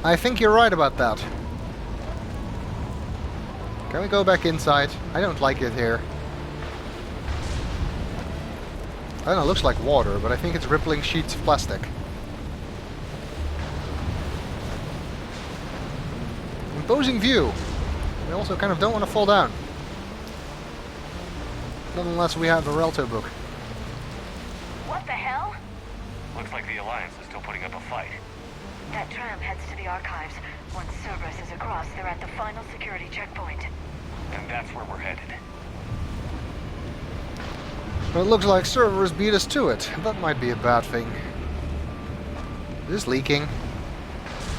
I think you're right about that. Can we go back inside? I don't like it here. I don't know, it looks like water, but I think it's rippling sheets of plastic. Imposing view. We also kind of don't want to fall down. Not unless we have a Relto book. What the hell? Looks like the Alliance is still putting up a fight. That tram heads to the archives. Once Cerberus is across, they're at the final security checkpoint. And that's where we're headed. But it looks like Cerberus beat us to it. That might be a bad thing. Is this leaking?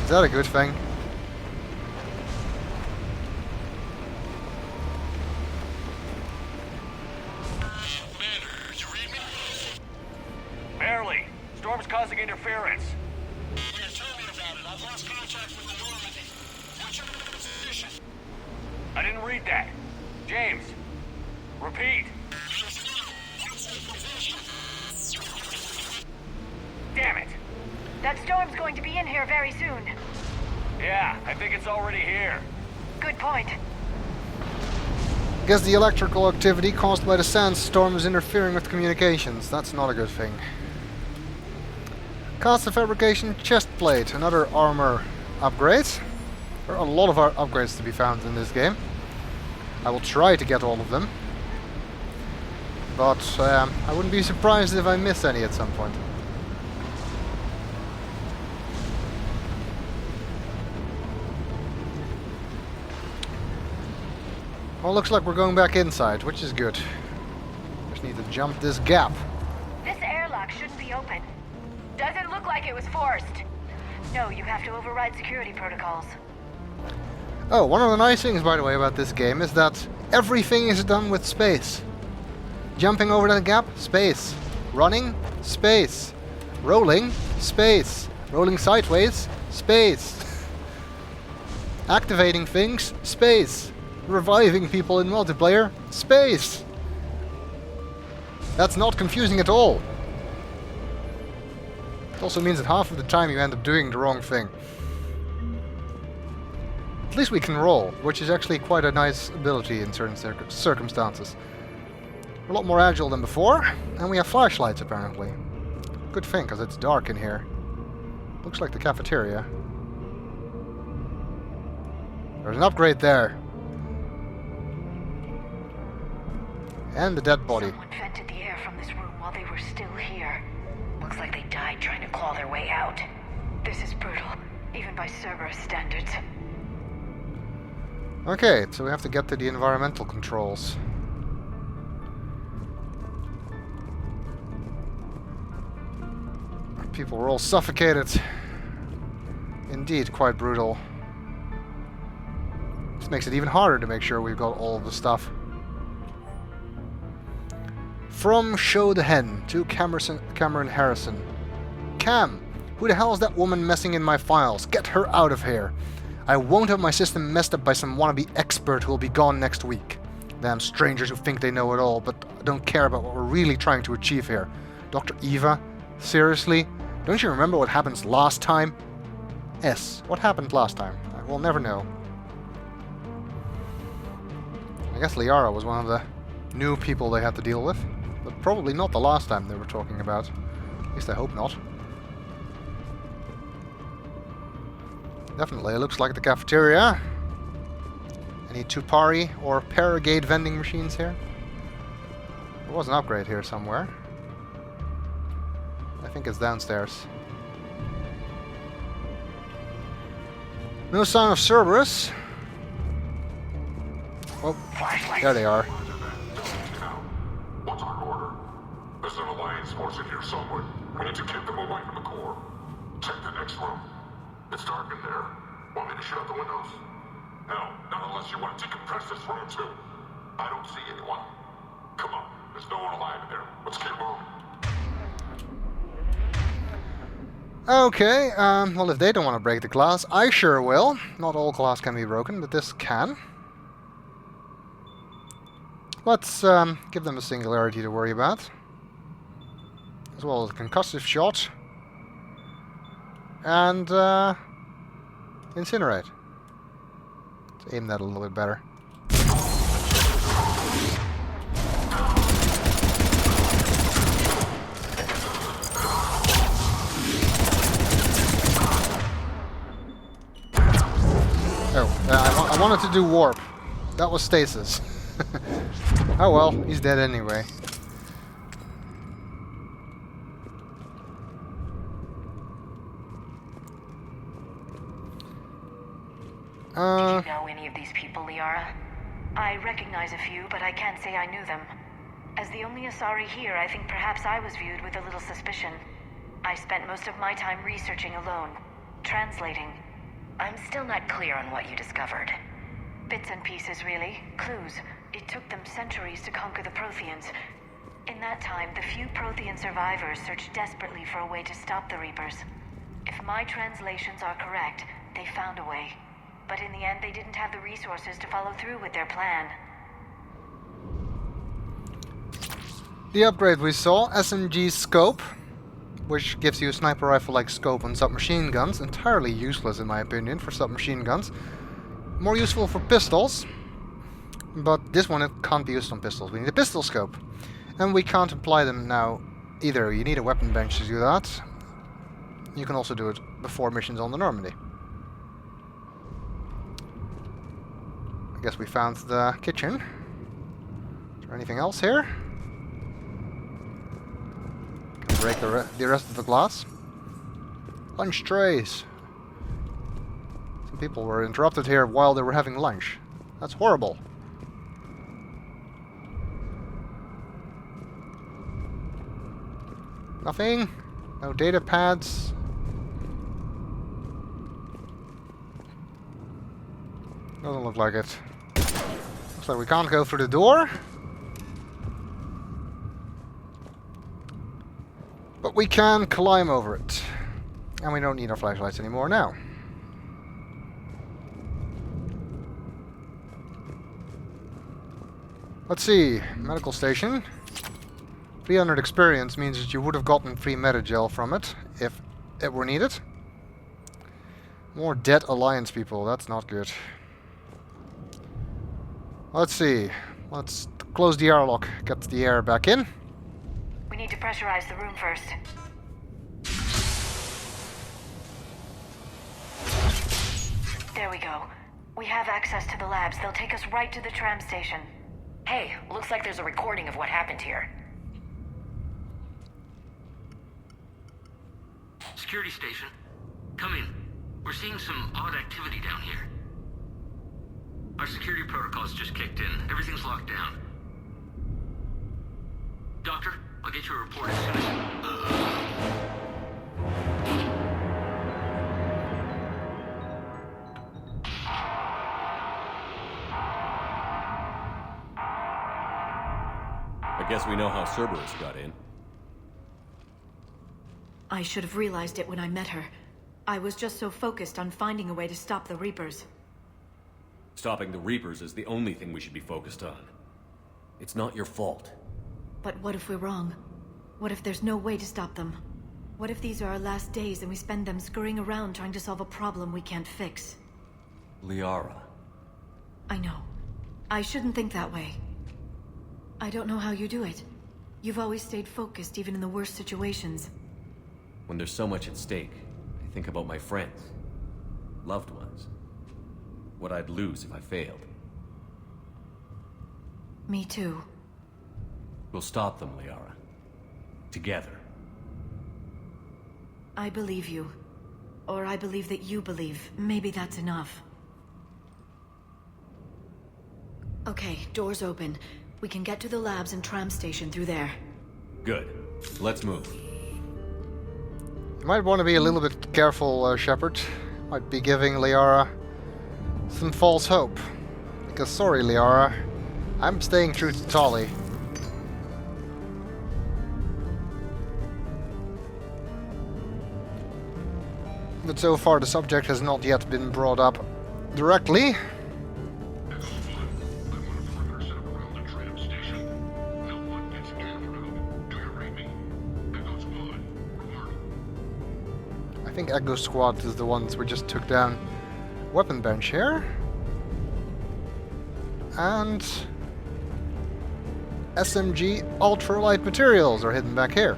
Is that a good thing? Commander, you read me? Barely. Storm's causing interference. Yeah, tell me about it. I've lost contact with the Normandy. What's your position? I didn't read that. James, repeat. Damn it. That storm's going to be in here very soon. Yeah, I think it's already here. Good point. I guess the electrical activity caused by the sandstorm is interfering with communications. That's not a good thing. Cast the fabrication chest plate, another armor upgrade. There are a lot of upgrades to be found in this game. I will try to get all of them. But I wouldn't be surprised if I miss any at some point. Well, looks like we're going back inside, which is good. Just need to jump this gap. This airlock shouldn't be open. Doesn't look like it was forced. No, you have to override security protocols. Oh, one of the nice things, by the way, about this game is that everything is done with space. Jumping over that gap, space. Running, space. Rolling, space. Rolling sideways, space. Activating things, space. Reviving people in multiplayer, space. That's not confusing at all. It also means that half of the time you end up doing the wrong thing. At least we can roll, which is actually quite a nice ability in certain circumstances. We're a lot more agile than before, and we have flashlights apparently. Good thing, because it's dark in here. Looks like the cafeteria. There's an upgrade there. And the dead body. Someone vented the air from this room while they were still here. Looks like they died trying to claw their way out. This is brutal, even by Cerberus standards. Okay, so we have to get to the environmental controls. People were all suffocated. Indeed, quite brutal. This makes it even harder to make sure we've got all of the stuff. From Show the Hen to Cameron Harrison. Cam, who the hell is that woman messing in my files? Get her out of here. I won't have my system messed up by some wannabe expert who will be gone next week. Damn strangers who think they know it all, but don't care about what we're really trying to achieve here. Dr. Eva? Seriously? Don't you remember what happened last time? S. What happened last time? We'll never know. I guess Liara was one of the new people they had to deal with. But probably not the last time they were talking about. At least I hope not. Definitely, it looks like the cafeteria. Any Tupari or Paragate vending machines here? There was an upgrade here somewhere. I think it's downstairs. No sign of Cerberus. Oh, there they are. What's our order? There's an Alliance force in here somewhere. We need to keep them away from the core. Check the next room. It's dark in there. Want me to shut the windows? No, not unless you want to decompress this room too. I don't see anyone. Come on, there's no one alive in there. Let's keep moving. Okay, well if they don't want to break the glass, I sure will. Not all glass can be broken, but this can. Let's give them a singularity to worry about. As well as a concussive shot. And Incinerate. Let's aim that a little bit better. Oh, I wanted to do warp. That was stasis. Oh well, he's dead anyway. Did you know any of these people, Liara? I recognize a few, but I can't say I knew them. As the only Asari here, I think perhaps I was viewed with a little suspicion. I spent most of my time researching alone, translating. I'm still not clear on what you discovered. Bits and pieces, really. Clues. It took them centuries to conquer the Protheans. In that time, the few Prothean survivors searched desperately for a way to stop the Reapers. If my translations are correct, they found a way. But in the end, they didn't have the resources to follow through with their plan. The upgrade we saw, SMG scope, which gives you a sniper rifle-like scope on submachine guns. Entirely useless in my opinion for submachine guns. More useful for pistols, but this one it can't be used on pistols. We need a pistol scope. And we can't apply them now either. You need a weapon bench to do that. You can also do it before missions on the Normandy. I guess we found the kitchen. Is there anything else here? Can break the rest of the glass. Lunch trays. Some people were interrupted here while they were having lunch. That's horrible. Nothing. No data pads. Doesn't look like it. Looks like we can't go through the door. But we can climb over it. And we don't need our flashlights anymore now. Let's see. Medical station. 300 experience means that you would have gotten free metagel from it, if it were needed. More dead Alliance people, that's not good. Let's see. Let's close the airlock, get the air back in. We need to pressurize the room first. There we go. We have access to the labs. They'll take us right to the tram station. Hey, looks like there's a recording of what happened here. Security station. Come in. We're seeing some odd activity down here. Our security protocols just kicked in. Everything's locked down. Doctor, I'll get you a report as soon as... I guess we know how Cerberus got in. I should have realized it when I met her. I was just so focused on finding a way to stop the Reapers. Stopping the Reapers is the only thing we should be focused on. It's not your fault. But what if we're wrong? What if there's no way to stop them? What if these are our last days and we spend them scurrying around trying to solve a problem we can't fix? Liara. I know. I shouldn't think that way. I don't know how you do it. You've always stayed focused even in the worst situations. When there's so much at stake, I think about my friends. Loved ones. What I'd lose if I failed. Me too. We'll stop them, Liara. Together. I believe you. Or I believe that you believe. Maybe that's enough. Okay, doors open. We can get to the labs and tram station through there. Good. Let's move. You might want to be a little bit careful, Shepard. Might be giving Liara some false hope. Because sorry, Liara, I'm staying true to Tali. But so far the subject has not yet been brought up directly. I think Echo Squad is the ones we just took down. weapon bench here. And SMG ultralight materials are hidden back here.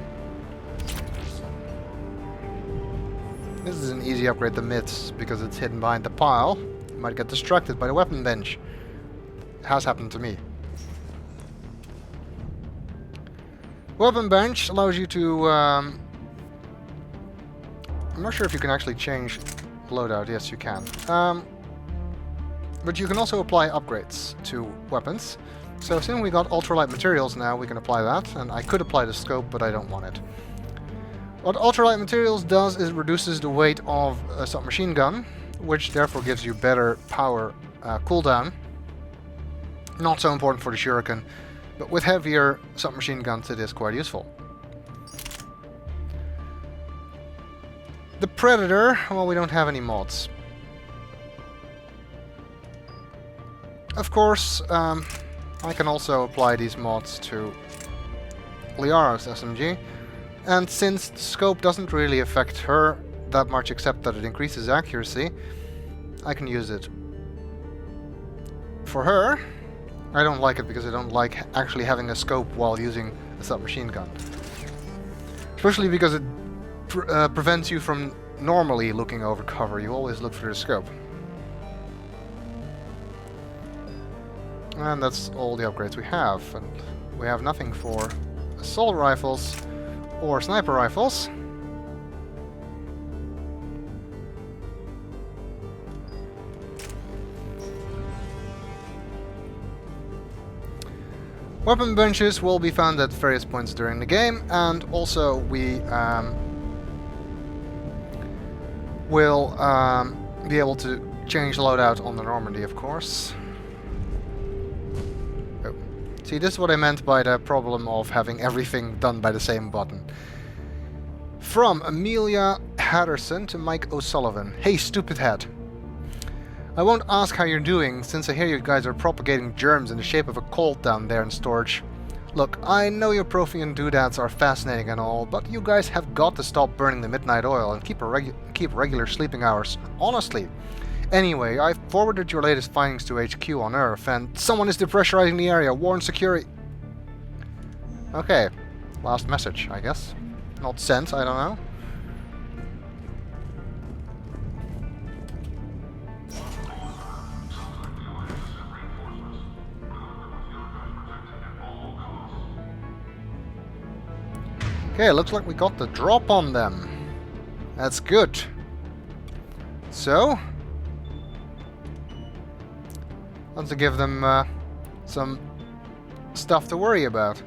This is an easy upgrade to mids because it's hidden behind the pile. You might get distracted by the weapon bench. It has happened to me. Weapon bench allows you to... I'm not sure if you can actually change loadout. Yes, you can. But you can also apply upgrades to weapons. So since we got ultralight materials now, we can apply that. And I could apply the scope, but I don't want it. What ultralight materials does is reduces the weight of a submachine gun, which therefore gives you better power cooldown. Not so important for the shuriken, but with heavier submachine guns it is quite useful. The Predator, well, we don't have any mods. Of course, I can also apply these mods to Liara's SMG. And since the scope doesn't really affect her that much except that it increases accuracy, I can use it. For her, I don't like it because I don't like actually having a scope while using a submachine gun. Especially because it prevents you from normally looking over cover. You always look for the scope. And that's all the upgrades we have. And we have nothing for assault rifles or sniper rifles. Weapon benches will be found at various points during the game, and also we will be able to change loadout on the Normandy, of course. Oh. See, this is what I meant by the problem of having everything done by the same button. From Amelia Hatterson to Mike O'Sullivan. Hey, stupid head. I won't ask how you're doing, since I hear you guys are propagating germs in the shape of a colt down there in storage. Look, I know your Prothean doodads are fascinating and all, but you guys have got to stop burning the midnight oil and keep regular sleeping hours. Honestly. Anyway, I've forwarded your latest findings to HQ on Earth, and someone is depressurizing the area. Warn security. Okay. Last message, I guess. Not sent, I don't know. Okay, looks like we got the drop on them. That's good. So, want to give them some stuff to worry about.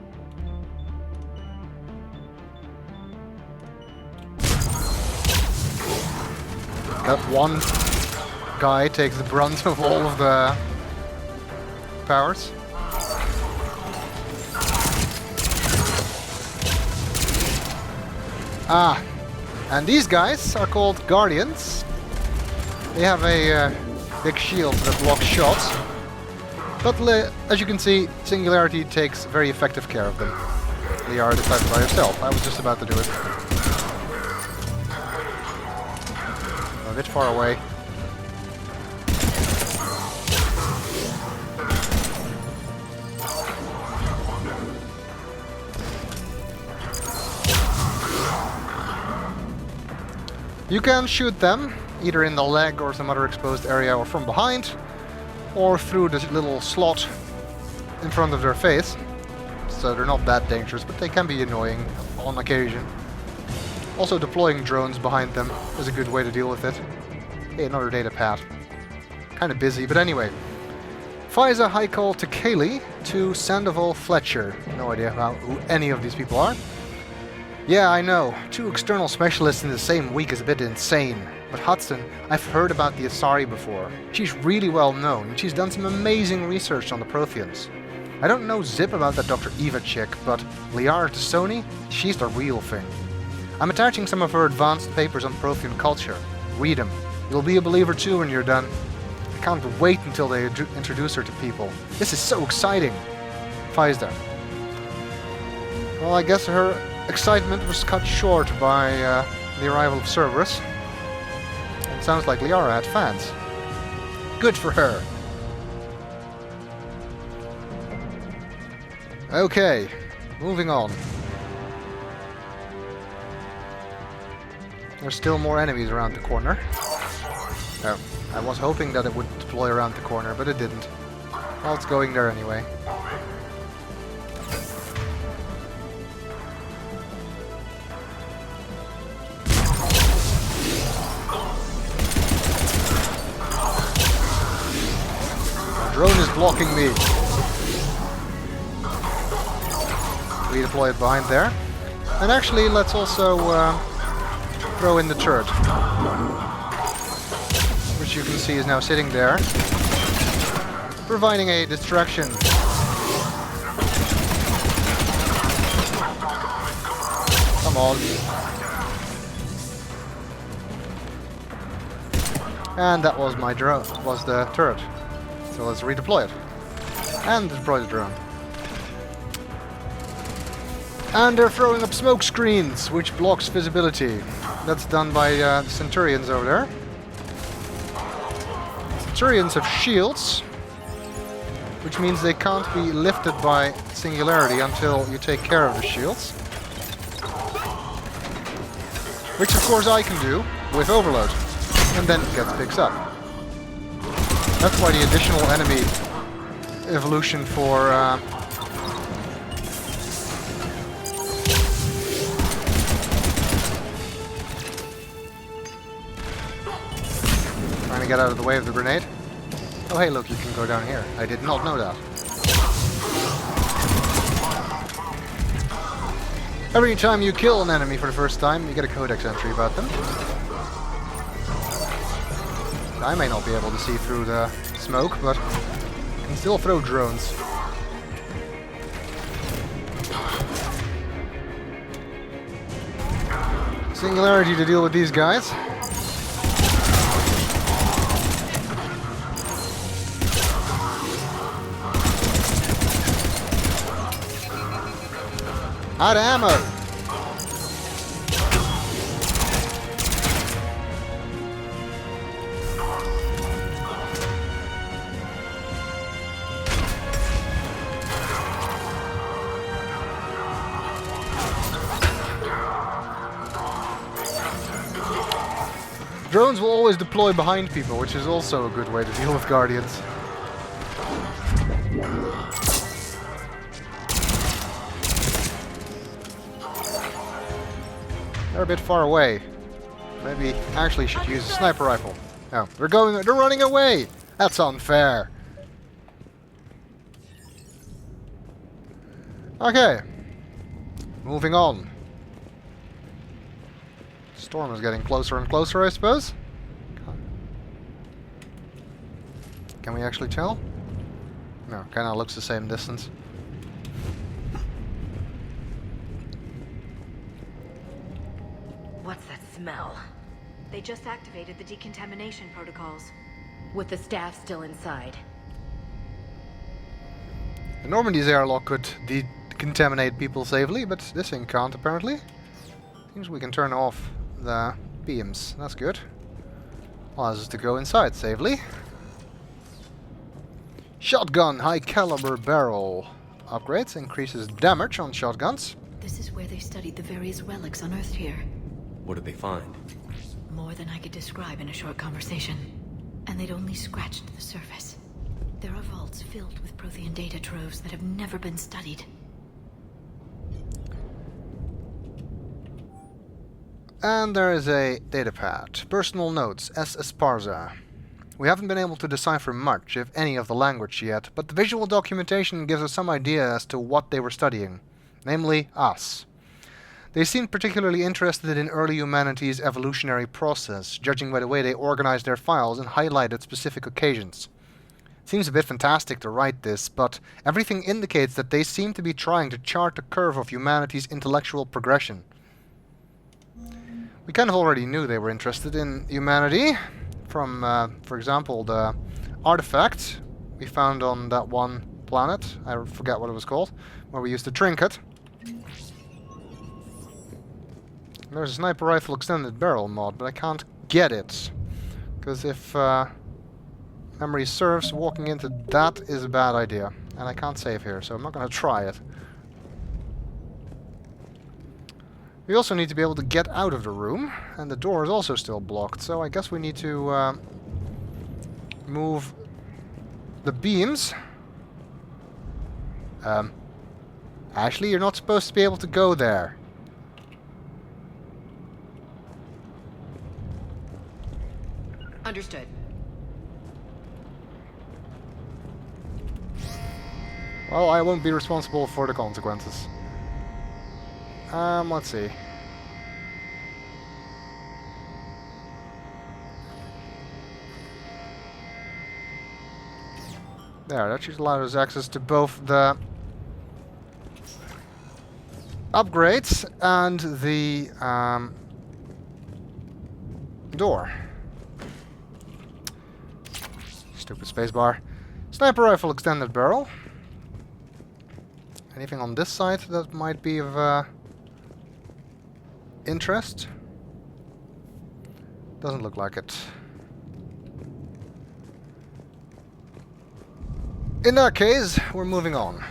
That one guy takes the brunt of all of the powers. Ah, and these guys are called Guardians. They have a big shield that blocks shots. But as you can see, Singularity takes very effective care of them. Liara decided by herself. I was just about to do it. A bit far away. You can shoot them, either in the leg or some other exposed area, or from behind, or through this little slot in front of their face. So they're not that dangerous, but they can be annoying on occasion. Also, deploying drones behind them is a good way to deal with it. Hey, another data pad. Kind of busy, but anyway. Faiza Haikal to Kaylee to Sandoval Fletcher. No idea who any of these people are. Yeah, I know. 2 external specialists in the same week is a bit insane. But Hudson, I've heard about the Asari before. She's really well known, and she's done some amazing research on the Protheans. I don't know zip about that Dr. Eva chick, but Liara to Sony, she's the real thing. I'm attaching some of her advanced papers on Prothean culture. Read them. You'll be a believer too when you're done. I can't wait until they introduce her to people. This is so exciting. Faiza. Well, I guess her excitement was cut short by the arrival of Cerberus. It sounds like Liara had fans. Good for her. Okay, moving on. There's still more enemies around the corner. Oh, I was hoping that it would deploy around the corner, but it didn't. Well, it's going there anyway. The drone is blocking me. Redeploy it behind there. And actually, let's also throw in the turret, which you can see is now sitting there, providing a distraction. Come on. And that was my drone, was the turret. So let's redeploy it. And deploy the drone. And they're throwing up smoke screens, which blocks visibility. That's done by the Centurions over there. Centurions have shields, which means they can't be lifted by Singularity until you take care of the shields. Which of course I can do with Overload, and then it gets picked up. That's why the additional enemy evolution for trying to get out of the way of the grenade. Oh hey, look, you can go down here. I did not know that. Every time you kill an enemy for the first time, you get a codex entry about them. I may not be able to see through the smoke, but I can still throw drones. Singularity to deal with these guys. Out of ammo! Drones will always deploy behind people, which is also a good way to deal with Guardians. They're a bit far away. Maybe actually should use a sniper rifle. Oh, they're running away! That's unfair. Okay. Moving on. Storm is getting closer and closer, I suppose. Can we actually tell? No, kinda looks the same distance. What's that smell? They just activated the decontamination protocols. With the staff still inside. The Normandy's airlock could decontaminate people safely, but this thing can't apparently. Seems we can turn off the beams. That's good. Allows us to go inside safely. Shotgun, high caliber barrel. Upgrades, increases damage on shotguns. This is where they studied the various relics unearthed here. What did they find? More than I could describe in a short conversation. And they'd only scratched the surface. There are vaults filled with Prothean data troves that have never been studied. And there is a datapad. Personal notes, S. Esparza. We haven't been able to decipher much, if any, of the language yet, but the visual documentation gives us some idea as to what they were studying. Namely, us. They seemed particularly interested in early humanity's evolutionary process, judging by the way they organized their files and highlighted specific occasions. Seems a bit fantastic to write this, but everything indicates that they seem to be trying to chart the curve of humanity's intellectual progression. We kind of already knew they were interested in humanity from, for example, the artifact we found on that one planet, I forget what it was called, where we used the trinket. There's a sniper rifle extended barrel mod, but I can't get it. Because if memory serves, walking into that is a bad idea. And I can't save here, so I'm not going to try it. We also need to be able to get out of the room, and the door is also still blocked, so I guess we need to move the beams. Ashley, you're not supposed to be able to go there. Understood. Well, I won't be responsible for the consequences. Let's see. There, that should allow us access to both the upgrades and the door. Stupid spacebar. Sniper rifle extended barrel. Anything on this side that might be of interest? Doesn't look like it. In that case, we're moving on.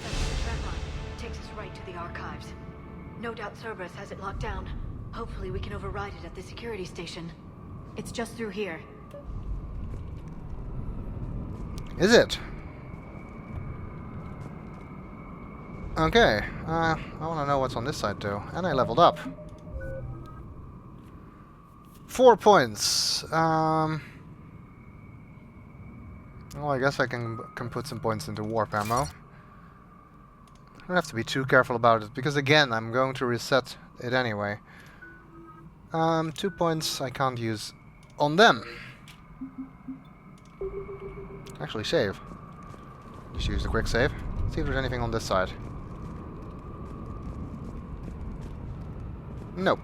That's the trend line. Takes us right to the archives. No doubt Cerberus has it locked down. Hopefully we can override it at the security station. It's just through here. Is it? Okay, I want to know what's on this side too. And I leveled up. 4 points. Well, I guess I can put some points into warp ammo. I don't have to be too careful about it, because again, I'm going to reset it anyway. 2 points I can't use on them. Actually, save. Just use the quick save. See if there's anything on this side. Nope.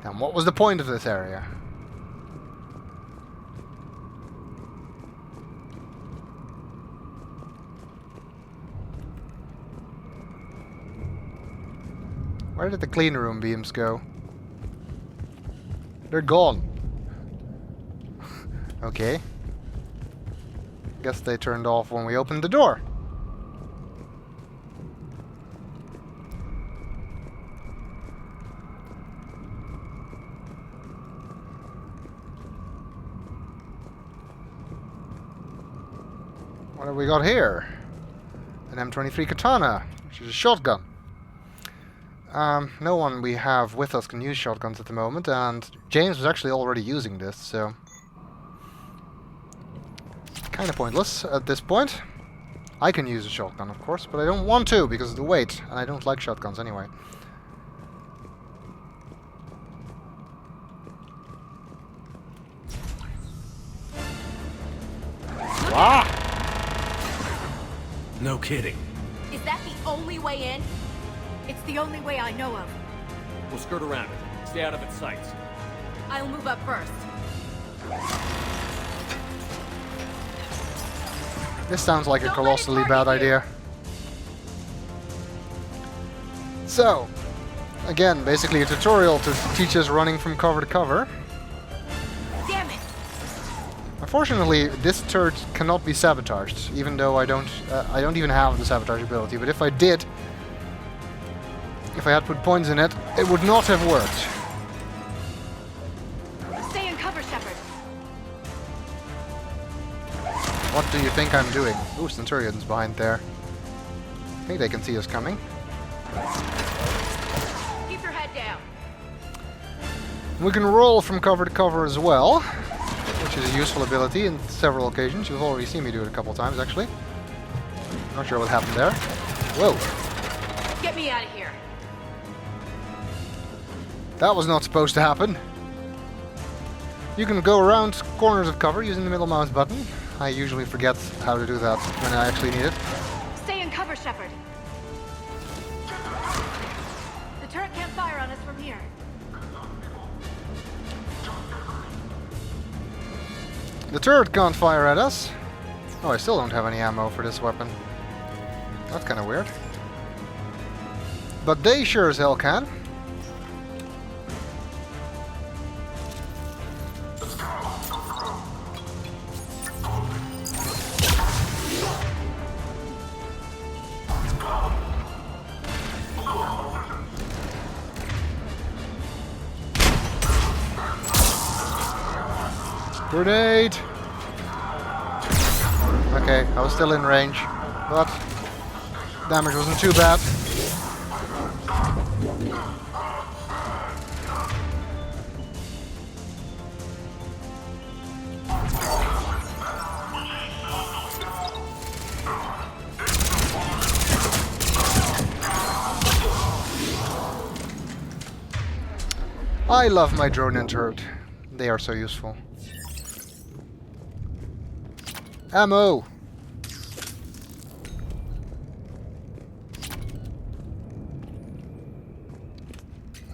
And what was the point of this area? Where did the clean room beams go? They're gone. Okay. Guess they turned off when we opened the door. What have we got here? An M23 katana, which is a shotgun. No one we have with us can use shotguns at the moment, and James was actually already using this, so kind of pointless at this point. I can use a shotgun, of course, but I don't want to because of the weight, and I don't like shotguns anyway. Ah! No kidding. Is that the only way in? It's the only way I know of. We'll skirt around it. Stay out of its sights. I'll move up first. This sounds like a colossally bad idea. So, again, basically a tutorial to teach us running from cover to cover. Damn it! Unfortunately, this turret cannot be sabotaged, even though I don't even have the sabotage ability. But if I did, if I had put points in it, it would not have worked. Stay in cover, Shepard. What do you think I'm doing? Ooh, Centurion's behind there. I think they can see us coming. Keep your head down. We can roll from cover to cover as well, which is a useful ability in several occasions. You've already seen me do it a couple times, actually. Not sure what happened there. Whoa. Get me out of here. That was not supposed to happen. You can go around corners of cover using the middle mouse button. I usually forget how to do that when I actually need it. Stay in cover, Shepard. The turret can't fire on us from here. The turret can't fire at us. Oh, I still don't have any ammo for this weapon. That's kind of weird. But they sure as hell can. Grenade! Okay, I was still in range, but damage wasn't too bad. I love my drone and turret. They are so useful. Ammo!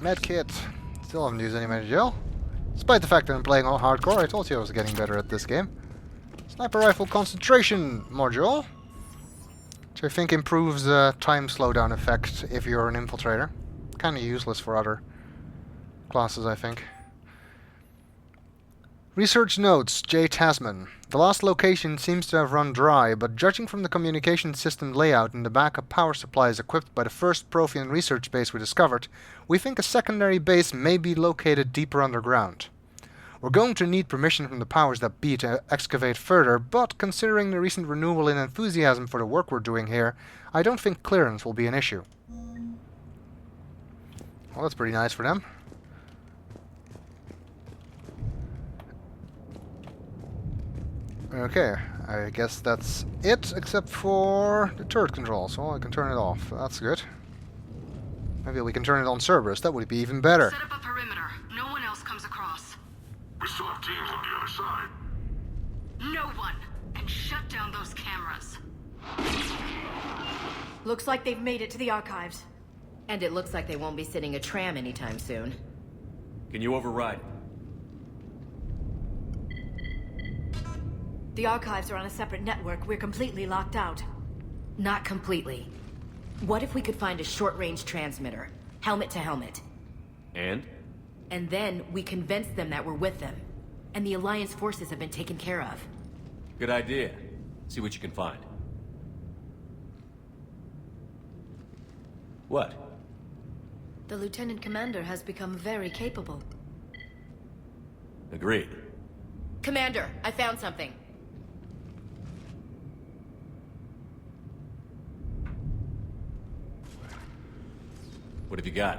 Medkit. Still haven't used any med gel. Despite the fact that I'm playing all hardcore, I told you I was getting better at this game. Sniper rifle concentration module. Which I think improves the time slowdown effect if you're an infiltrator. Kinda useless for other classes, I think. Research notes, J. Tasman. The last location seems to have run dry, but judging from the communication system layout and the backup power supplies equipped by the first Prothean research base we discovered, we think a secondary base may be located deeper underground. We're going to need permission from the powers that be to excavate further, but considering the recent renewal in enthusiasm for the work we're doing here, I don't think clearance will be an issue. Well, that's pretty nice for them. Okay, I guess that's it, except for the turret control, so I can turn it off. That's good. Maybe we can turn it on Cerberus, that would be even better. Set up a perimeter. No one else comes across. We still have teams on the other side. No one! And shut down those cameras. Looks like they've made it to the archives. And it looks like they won't be sitting a tram anytime soon. Can you override it? The archives are on a separate network. We're completely locked out. Not completely. What if we could find a short-range transmitter? Helmet to helmet. And? And then we convince them that we're with them. And the Alliance forces have been taken care of. Good idea. See what you can find. What? The Lieutenant Commander has become very capable. Agreed. Commander, I found something. What have you got?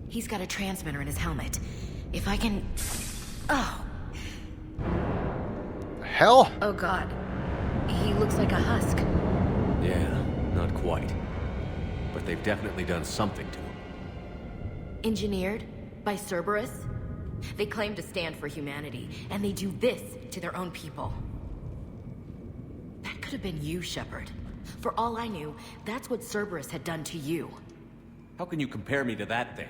He's got a transmitter in his helmet. If I can... Oh! Hell? Oh god. He looks like a husk. Yeah, not quite. But they've definitely done something to him. Engineered by Cerberus? They claim to stand for humanity, and they do this to their own people. That could have been you, Shepard. For all I knew, that's what Cerberus had done to you. How can you compare me to that thing?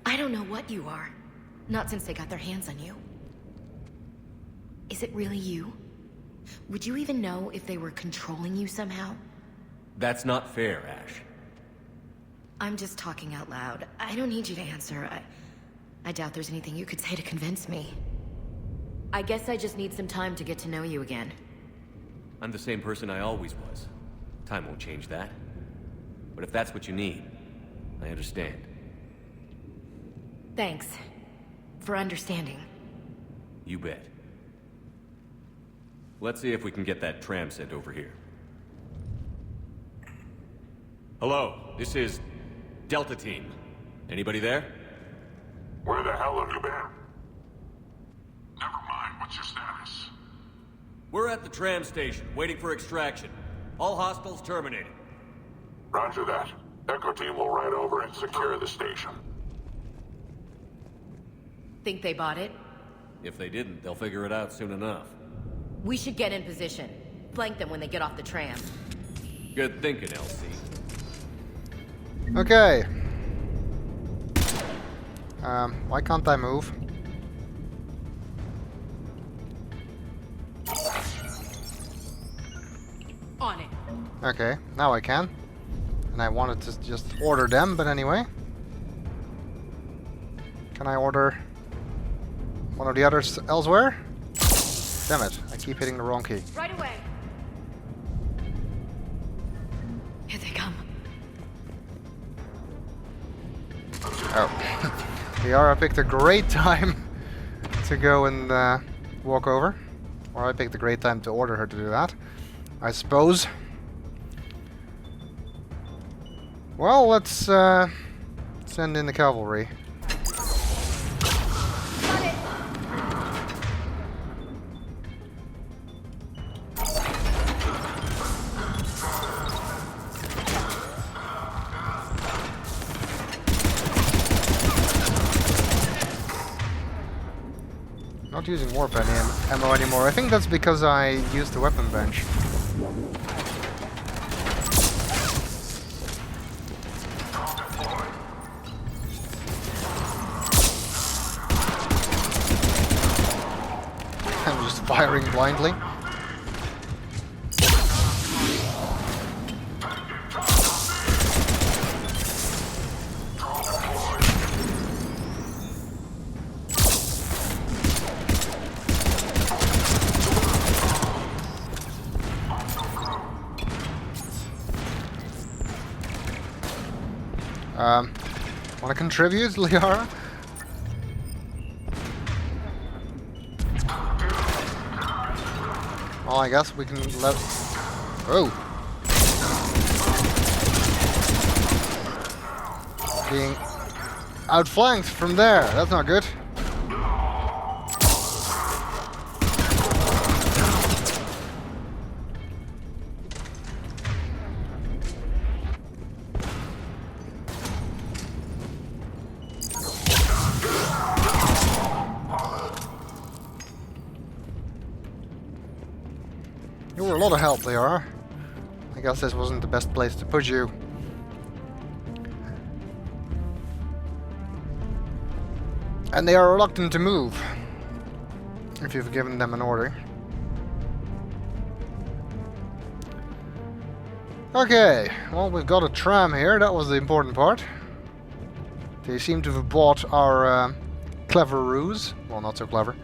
I don't know what you are. Not since they got their hands on you. Is it really you? Would you even know if they were controlling you somehow? That's not fair, Ash. I'm just talking out loud. I don't need you to answer. I doubt there's anything you could say to convince me. I guess I just need some time to get to know you again. I'm the same person I always was. Time won't change that. But if that's what you need, I understand. Thanks. For understanding. You bet. Let's see if we can get that tram sent over here. Hello, this is Delta Team. Anybody there? Where the hell have you been? Never mind, what's your status? We're at the tram station, waiting for extraction. All hostiles terminated. Roger that. Echo Team will ride over and secure the station. Think they bought it? If they didn't, they'll figure it out soon enough. We should get in position. Flank them when they get off the tram. Good thinking, LC. Okay. Why can't I move? On it. Okay, now I can. And I wanted to just order them, but anyway. Can I order one of the others elsewhere? Damn it, I keep hitting the wrong key. Right away. Here they come. Oh. Liara picked a great time to go and walk over. Or I picked a great time to order her to do that, I suppose. Well, let's send in the cavalry. Not using warp ammo anymore. I think that's because I used the weapon bench. I'm just firing blindly. Want to contribute, Liara? Well, I guess we can let... Oh! Being outflanked from there. That's not good. You were a lot of help, Liara. I guess this wasn't the best place to put you. And they are reluctant to move, if you've given them an order. Okay, well, we've got a tram here. That was the important part. They seem to have bought our clever ruse. Well, not so clever.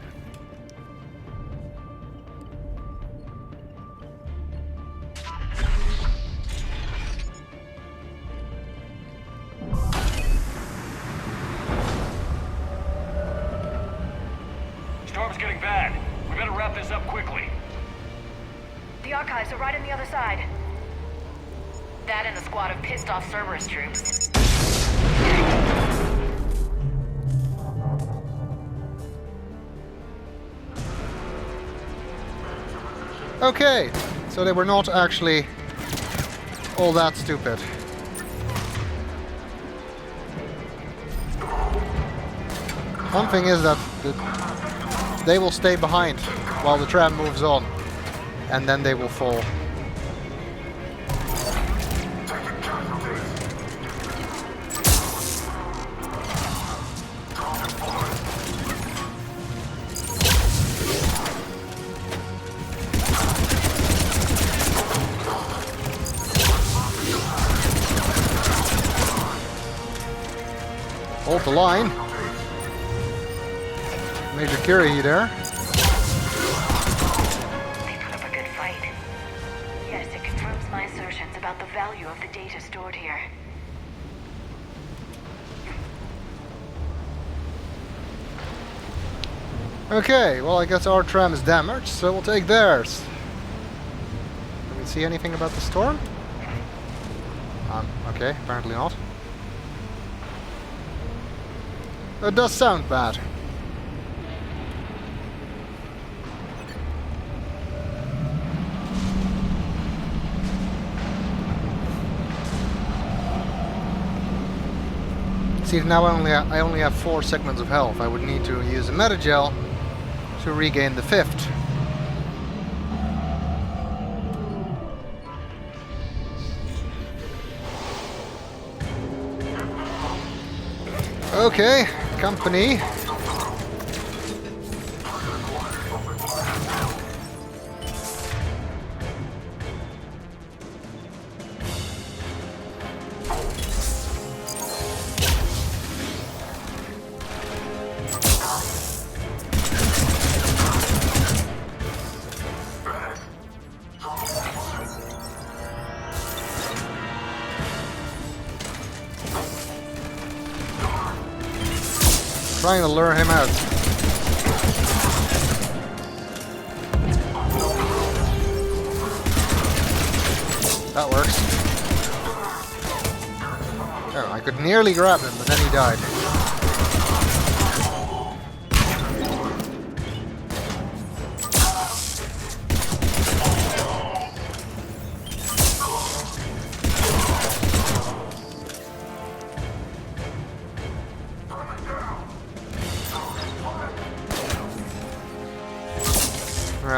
Storm's getting bad. We better wrap this up quickly. The archives are right on the other side. That and a squad of pissed off Cerberus troops. Okay, so they were not actually all that stupid. One thing is that they will stay behind while the tram moves on, and then they will fall. Hold the line. Major Curie there. They put up a good fight. Yes, it confirms my assertions about the value of the data stored here. Okay, well, I guess our tram is damaged, so we'll take theirs. Can we see anything about the storm? Okay, apparently not. It does sound bad. See, now I only have 4 segments of health. I would need to use a metagel to regain the 5th. Okay, company. Trying to lure him out. That works. Oh, I could nearly grab him, but then he died.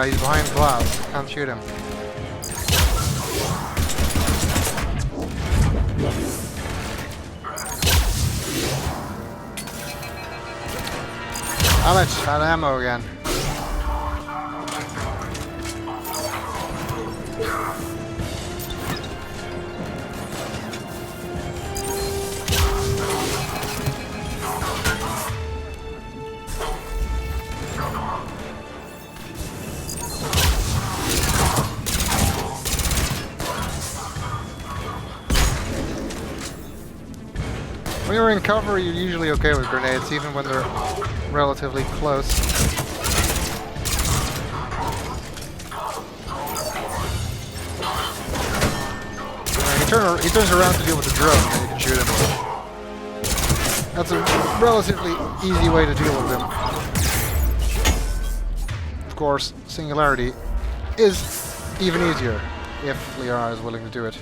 He's behind glass. Can't shoot him. Damn it! Had ammo again. When you're in cover, you're usually okay with grenades, even when they're relatively close. He turns around to deal with the drone, and you can shoot him. That's a relatively easy way to deal with him. Of course, Singularity is even easier, if Liara is willing to do it.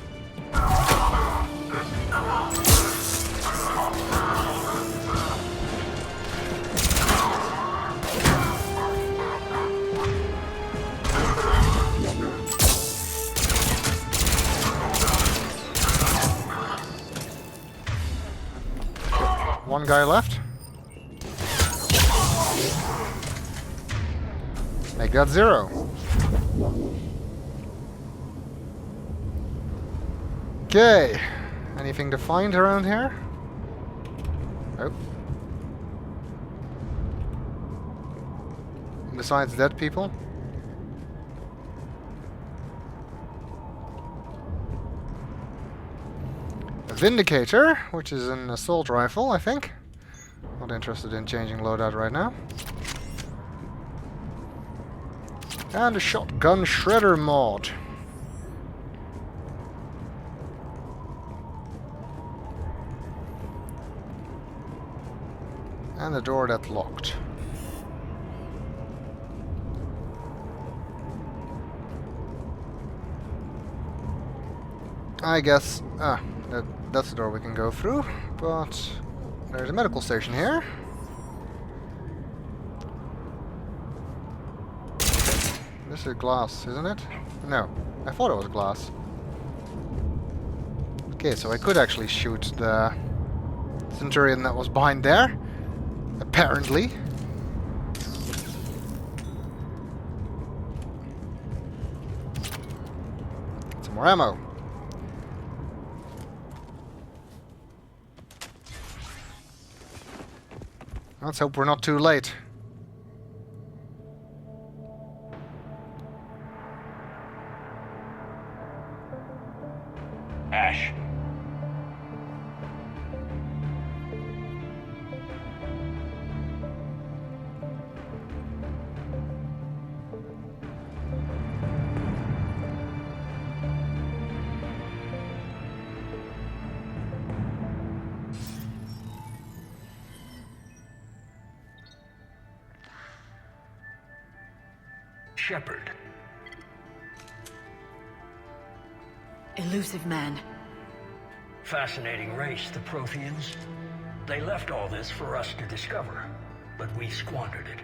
One guy left. Make that 0. Okay. Anything to find around here? Nope. Besides dead people? Vindicator, which is an assault rifle, I think. Not interested in changing loadout right now. And a shotgun shredder mod. And a door that's locked. I guess... that's the door we can go through, but there's a medical station here. This is glass, isn't it? No, I thought it was glass. Okay, so I could actually shoot the Centurion that was behind there. Apparently. Some more ammo. Let's hope we're not too late. Ash. Shepard. Elusive man. Fascinating race, the Protheans. They left all this for us to discover, but we squandered it.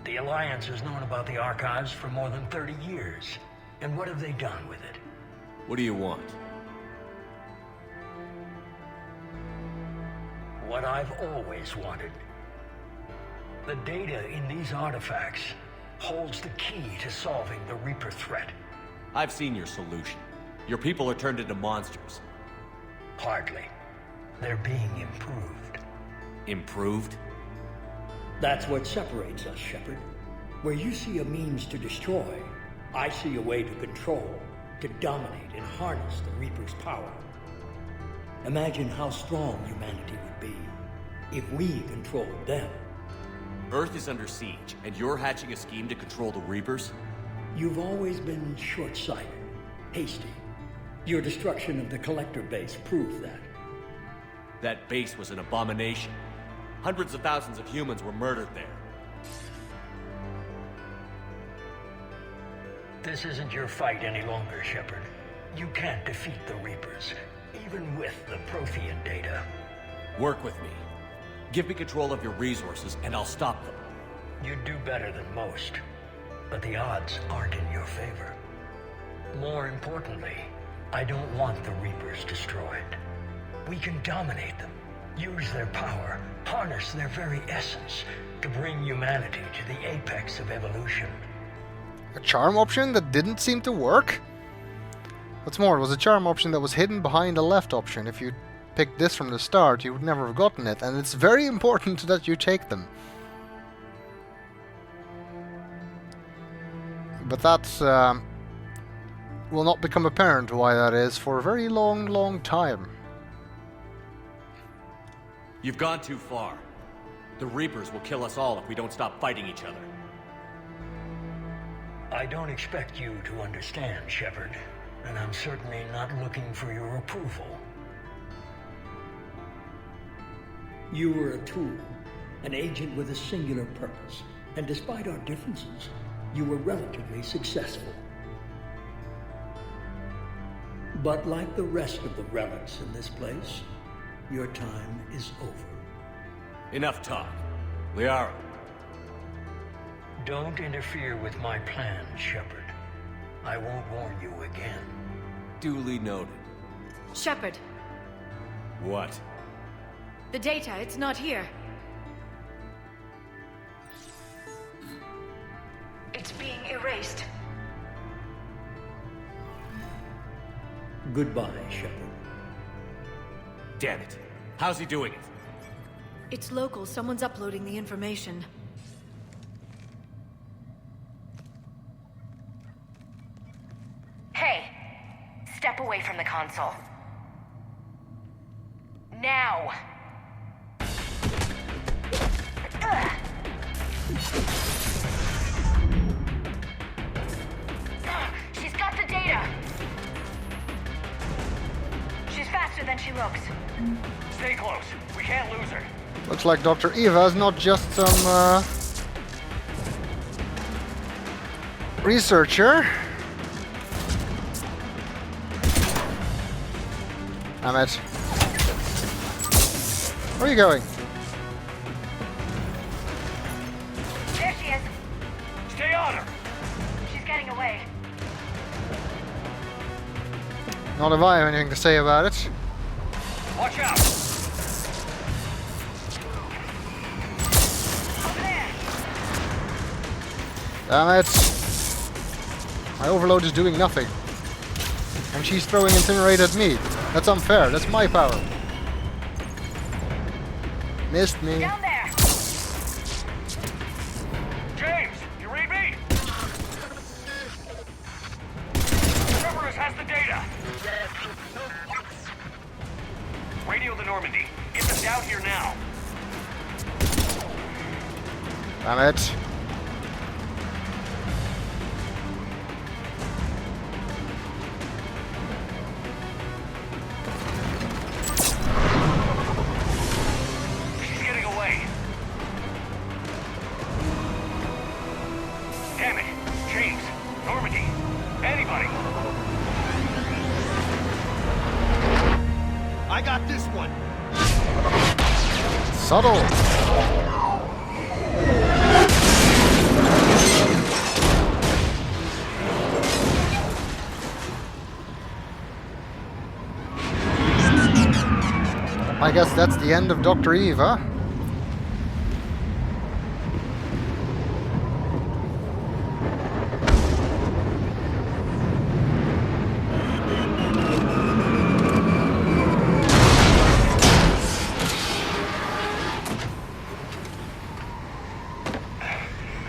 The Alliance has known about the archives for more than 30 years. And what have they done with it? What do you want? What I've always wanted. The data in these artifacts holds the key to solving the Reaper threat. I've seen your solution. Your people are turned into monsters. Hardly. They're being improved. Improved? That's what separates us, Shepard. Where you see a means to destroy, I see a way to control, to dominate and harness the Reaper's power. Imagine how strong humanity would be if we controlled them. Earth is under siege, and you're hatching a scheme to control the Reapers? You've always been short-sighted, hasty. Your destruction of the Collector base proved that. That base was an abomination. Hundreds of thousands of humans were murdered there. This isn't your fight any longer, Shepard. You can't defeat the Reapers, even with the Prothean data. Work with me. Give me control of your resources, and I'll stop them. You'd do better than most, but the odds aren't in your favor. More importantly, I don't want the Reapers destroyed. We can dominate them, use their power, harness their very essence to bring humanity to the apex of evolution. A charm option that didn't seem to work? What's more, it was a charm option that was hidden behind the left option. If you picked this from the start, you would never have gotten it, and it's very important that you take them. But that's will not become apparent why that is for a very long time. You've gone too far. The Reapers will kill us all if we don't stop fighting each other. I don't expect you to understand, Shepard, and I'm certainly not looking for your approval. You were a tool, an agent with a singular purpose, and despite our differences, you were relatively successful. But like the rest of the relics in this place, your time is over. Enough talk. Liara. Don't interfere with my plans, Shepard. I won't warn you again. Duly noted. Shepard, What? the data, it's not here. It's being erased. Goodbye, Shepard. Damn it. How's he doing it? It's local, someone's uploading the information. Hey, step away from the console. Now! Ugh. She's got the data! She's faster than she looks. Stay close. We can't lose her. Looks like Dr. Eva is not just some researcher. Damn it. Where are you going? There she is. Stay on her. She's getting away. Not if I have anything to say about it. Watch out. Over there. Damn it. My overload is doing nothing. And she's throwing incinerate at me. That's unfair. That's my power. Missed me. Down there. James, you read me? Cerberus has the data. Radio the Normandy. Get them down here now. Damn it. She's getting away. Damn it. James, Normandy, anybody. I got this one. Subtle. I guess that's the end of Dr. Eva.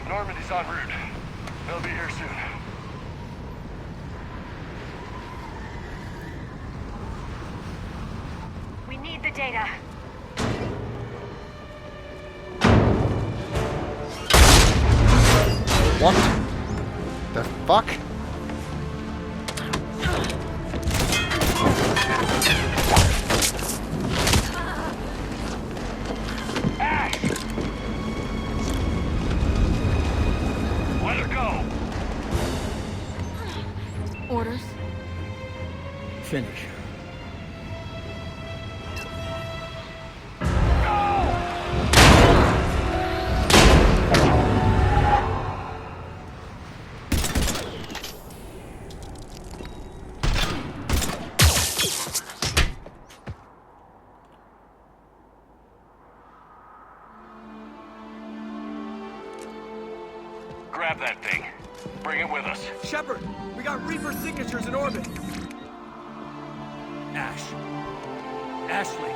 Normandy's en route. They'll be here soon. We need the data. What the fuck? finish her. Grab that thing. Bring it with us. Shepard, we got Reaper signatures in orbit. Ashley.